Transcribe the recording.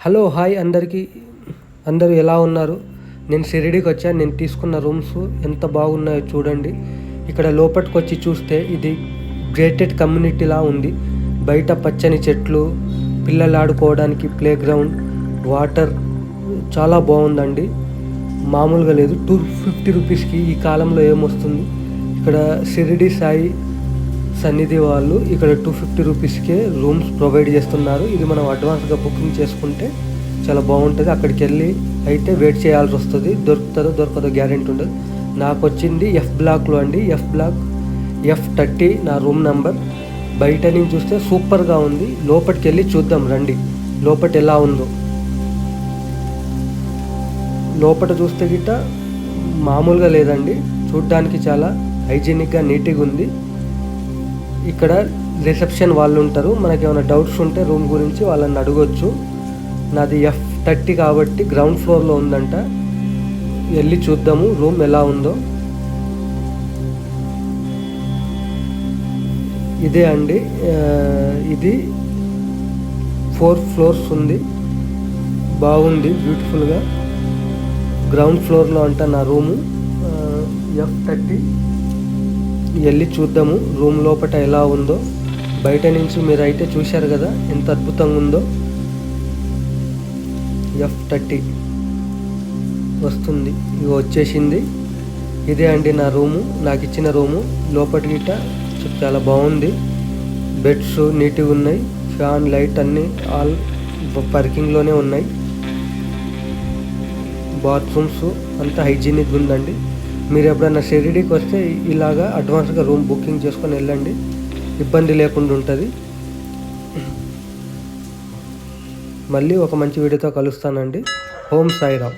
Hello hi అందరికీ. అందరూ ఎలా ఉన్నారు? నేను షిరిడీకి వచ్చాను. నేను తీసుకున్న రూమ్స్ ఎంత బాగున్నాయో చూడండి. ఇక్కడ లోపలికి వచ్చి చూస్తే ఇది గేటెడ్ కమ్యూనిటీలా ఉంది. బయట పచ్చని చెట్లు, పిల్లలు ఆడుకోవడానికి ప్లే గ్రౌండ్, వాటర్ చాలా బాగుందండి. మామూలుగా లేదు. 250 రూపీస్కి ఈ కాలంలో ఏమొస్తుంది. ఇక్కడ షిరిడీ సాయి సన్నిధి వాళ్ళు ఇక్కడ 250 రూపీస్కే రూమ్స్ ప్రొవైడ్ చేస్తున్నారు. ఇది మనం అడ్వాన్స్గా బుకింగ్ చేసుకుంటే చాలా బాగుంటుంది. అక్కడికి వెళ్ళి అయితే వెయిట్ చేయాల్సి వస్తుంది. దొరకదో గ్యారెంటీ ఉండదు. నాకు వచ్చింది ఎఫ్ బ్లాక్లో అండి. ఎఫ్ బ్లాక్ F30 నా రూమ్ నెంబర్. బయట నుంచి చూస్తే సూపర్గా ఉంది. లోపలికి వెళ్ళి చూద్దాం రండి లోపల ఎలా ఉందో. లోపల చూస్తే గిట్ట మామూలుగా లేదండి. చూడ్డానికి చాలా హైజీనిక్గా నీట్గా ఉంది. ఇక్కడ రిసెప్షన్ వాళ్ళు ఉంటారు. మనకి ఏమైనా డౌట్స్ ఉంటే రూమ్ గురించి వాళ్ళని అడగొచ్చు. నాది F30 కాబట్టి గ్రౌండ్ ఫ్లోర్లో ఉందంట. వెళ్ళి చూద్దాము రూమ్ ఎలా ఉందో. ఇదే అండి, ఇది 4 ఫ్లోర్స్ ఉంది. బాగుంది, బ్యూటిఫుల్గా. గ్రౌండ్ ఫ్లోర్లో అంట నా రూము F30. వెళ్ళి చూద్దాము రూమ్ లోపల ఎలా ఉందో. బయట నుంచి మీరు అయితే చూశారు కదా ఎంత అద్భుతంగా ఉందో. F30 వస్తుంది, ఇవి వచ్చేసింది. ఇదే అండి నా రూము, నాకు ఇచ్చిన రూము. లోపటి గిట్ట చాలా బాగుంది. బెడ్స్ నీట్గా ఉన్నాయి. ఫ్యాన్, లైట్ అన్నీ ఆల్ పార్కింగ్లోనే ఉన్నాయి. బాత్రూమ్స్ అంతా హైజీనిక్ ఉందండి. మీరు ఎప్పుడైనా షిరిడీకి వస్తే ఇలాగా అడ్వాన్స్గా రూమ్ బుకింగ్ చేసుకొని వెళ్ళండి, ఇబ్బంది లేకుండా ఉంటుంది. మళ్ళీ ఒక మంచి వీడియోతో కలుస్తానండి. ఓం సాయిరామ్.